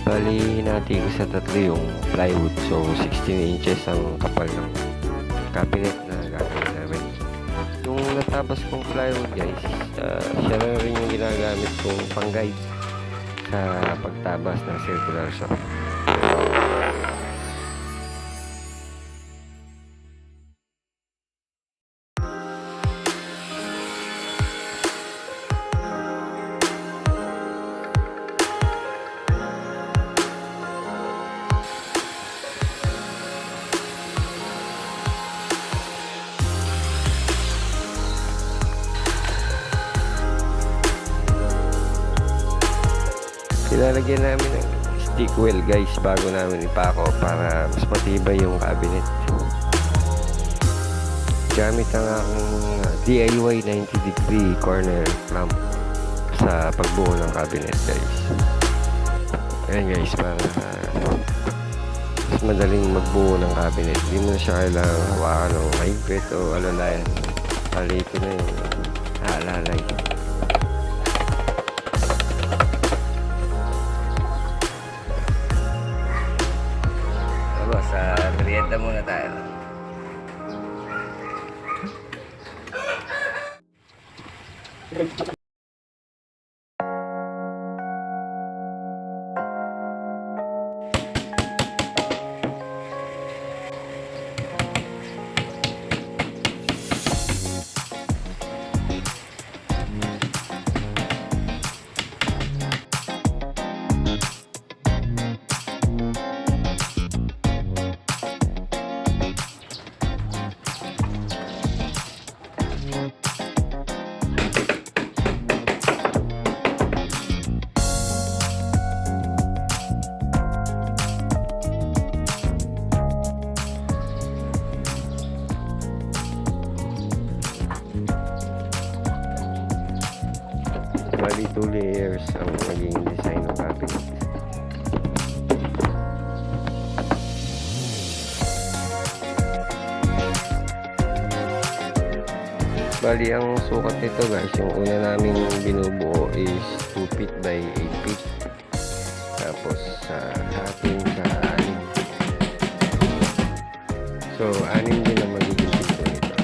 Bali, hinati ko sa tatlo yung plywood. So, 16 inches ang kapal ng cabinet na gagawin namin. Yung natapos kong plywood, guys, siya na rin yung ginagamit kong pang-guide sa pagtabas ng circular saw. Nilalagyan namin ng stick wheel, guys, bago namin ipako para mas matibay yung cabinet. Gamit ang aking DIY 90-degree corner clamp sa pagbuo ng cabinet, guys. Ayan, guys, para mas madaling magbuo ng cabinet. Hindi mo na siya kailangan hawakan o mahigpit o alalayan. Palito na yung alalay. Sa merienda muna tayo. Bali 2 layers ang magiging design ng cabinet. Bali ang sukat nito, guys, yung una naming binubuo is 2 feet by 8 feet. Tapos hatin sa 6. So 6 din ang magiging dito nito.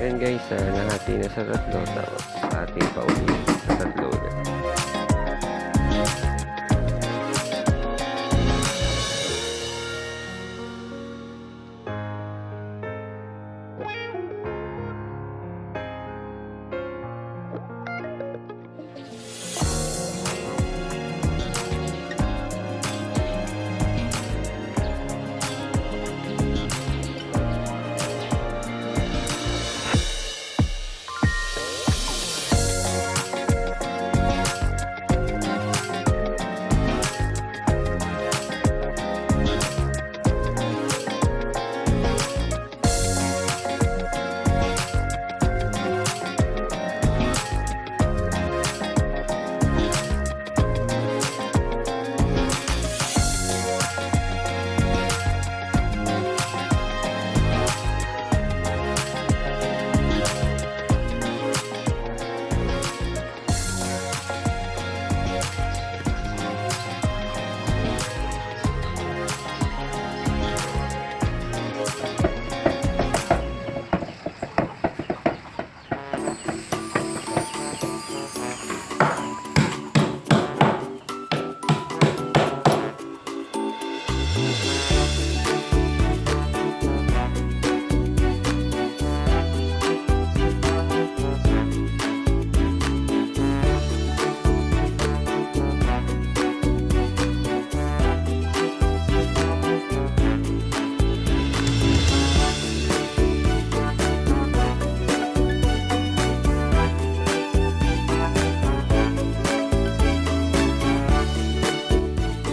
Yan, guys, nahati na sa tatlo, tapos ating paulit sa tatlo ulit.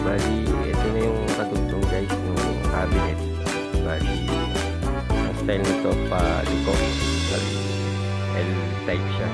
Bali, ito na yung kadugtong guys ng cabinet. Bali, ang style nito paliko. Bali, L-type siya.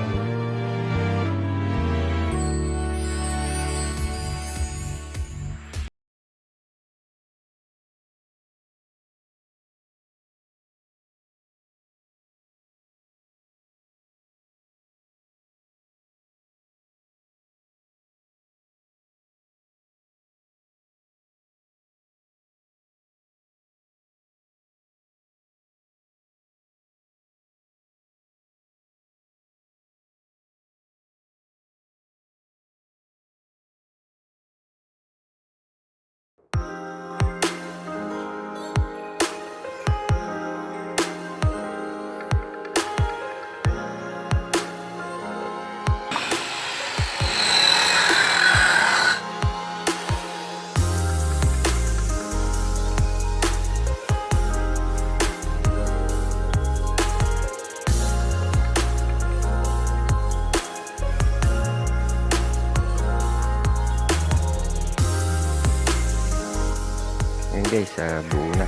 Ayan guys, buo na.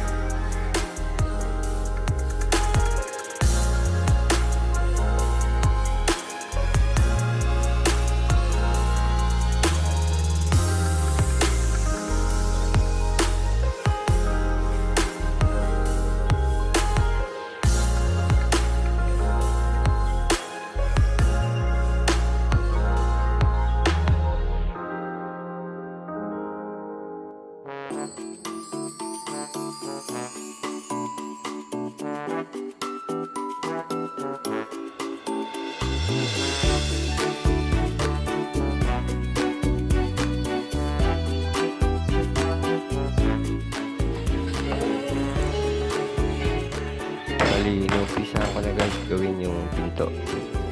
Bali, inumpisa ko na guys gawin yung pinto.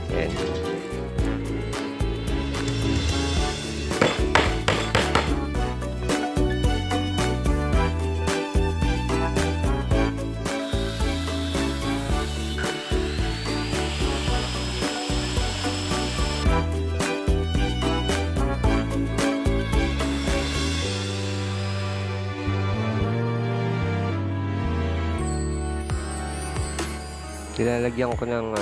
Ayan. Nilalagyan ko ng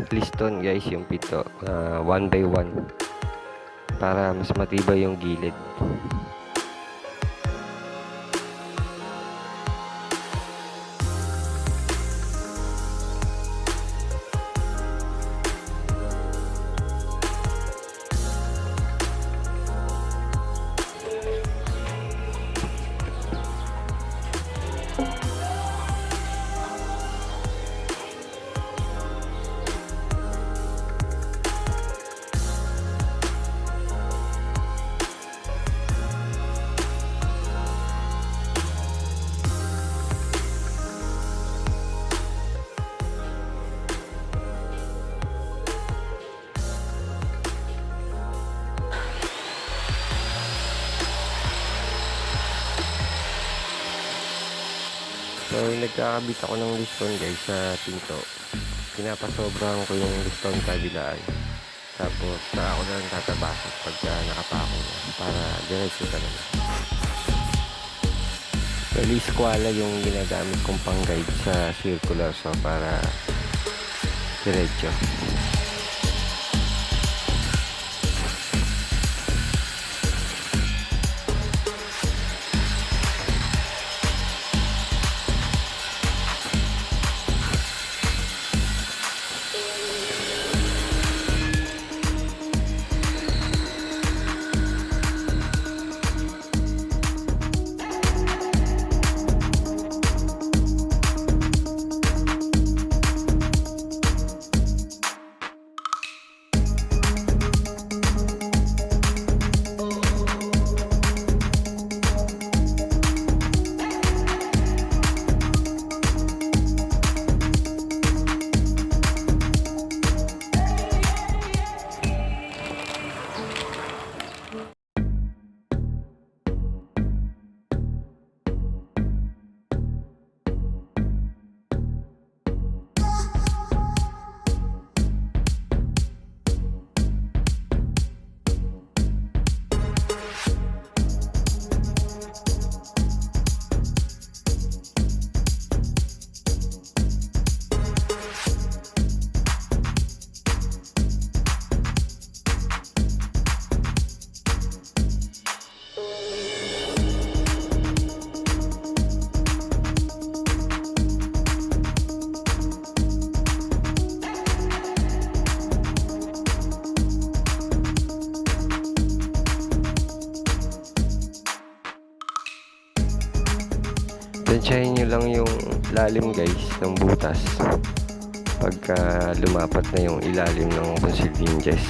liston guys yung pito, 1 by 1 para mas matibay yung gilid. So, nagkakabit ako ng liston guys sa pinto. Pinapasobrahan ko yung liston kabilaan. Tapos, ako na lang tatabasok pagka nakapako na para diretso ka naman. Bali, squala yung ginagamit kong pang guide sa circular saw para diretso. Tansyahin nyo lang yung lalim guys ng butas pagka lumapat na yung ilalim ng concealed hinges.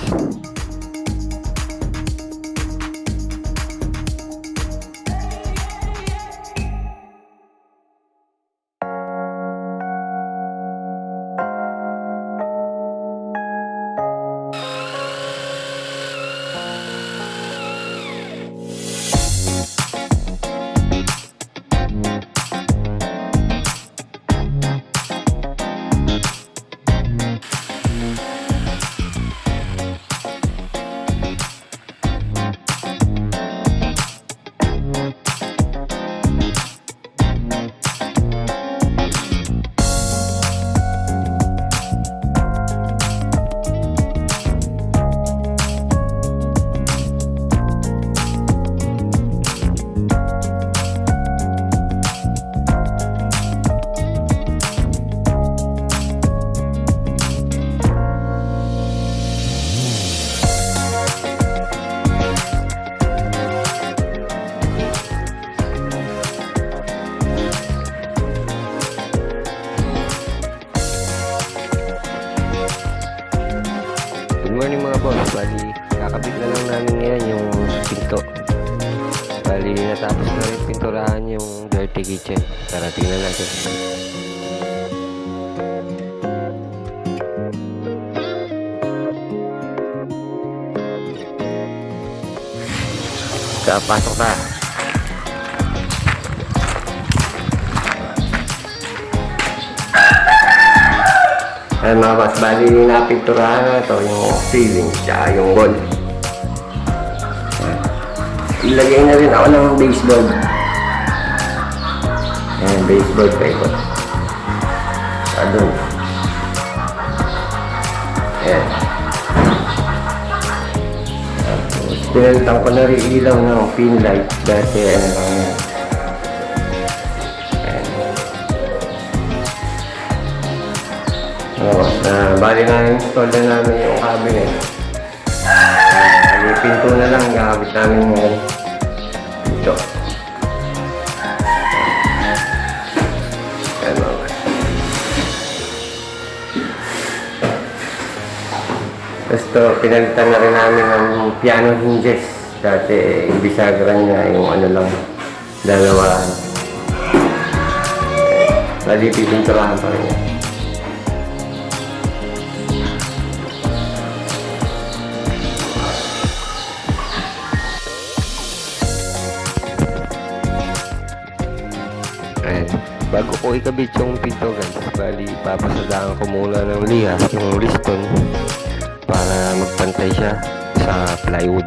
Good morning mga boss, bali kakabit na lang namin ngayon yung pinto. Bali natapos na rin pinturahan yung dirty kitchen. Tara tingnan natin. Pasok na. Ayan mga boss, bali napinturahan na ito yung ceiling tsaka yung wall. Ilagay na rin ako ng baseboard. Ayan, baseboard pa ito. Doon. Ayan. Tapos pinalitan ko na rin ilaw ng pin light dati ano lang yan. Bali na-install na namin yung cabinet. Yung pinto na lang gagawin namin ngayon. Ito. Ayan mga. Tapos ito, pinalitan na rin namin ng piano hinges. Dati bisagran niya yung ano lang, dalawa. Bali pipinturahan pa rin yan. Bago ko ikabit yung pinto guys, bali papasadaan ko muna ng lihas yung liston para magpantay siya sa plywood.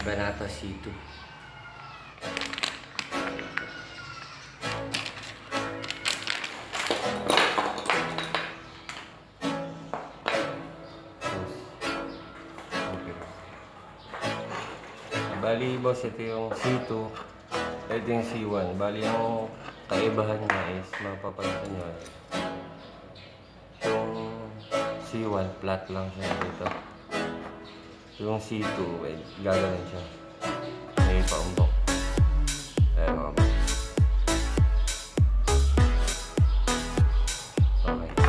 Banata C2. Okay. Bali boss, ito yung C2, ito yung C1. Bali yung kaibahan niya is mapapansin nyo. Yung C1 flat lang siya dito. Yung C2 gagawin siya. May paumbok. Ayan mga boss. Okay.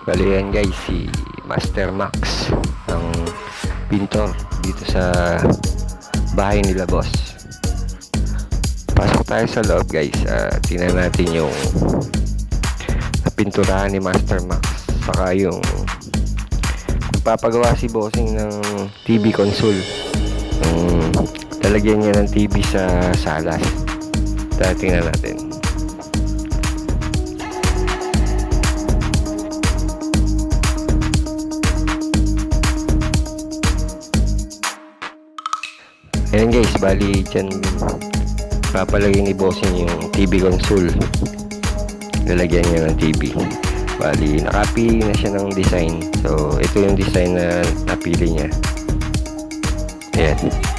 Bali yan guys, si Master Max ang pintor dito sa bahay nila boss. Pasok tayo sa loob guys. Tingnan natin yung napinturahan ni Master Max, saka yung nagpapagawa si bossing ng TV console. Lalagyan niya ng TV sa salas. Tingnan natin. Ayan guys, bali dyan papalagay ni bossing yung TV console. Lalagyan niya ng TV. Bali, nakapili na siya ng design. So, ito yung design na napili niya. Ayan.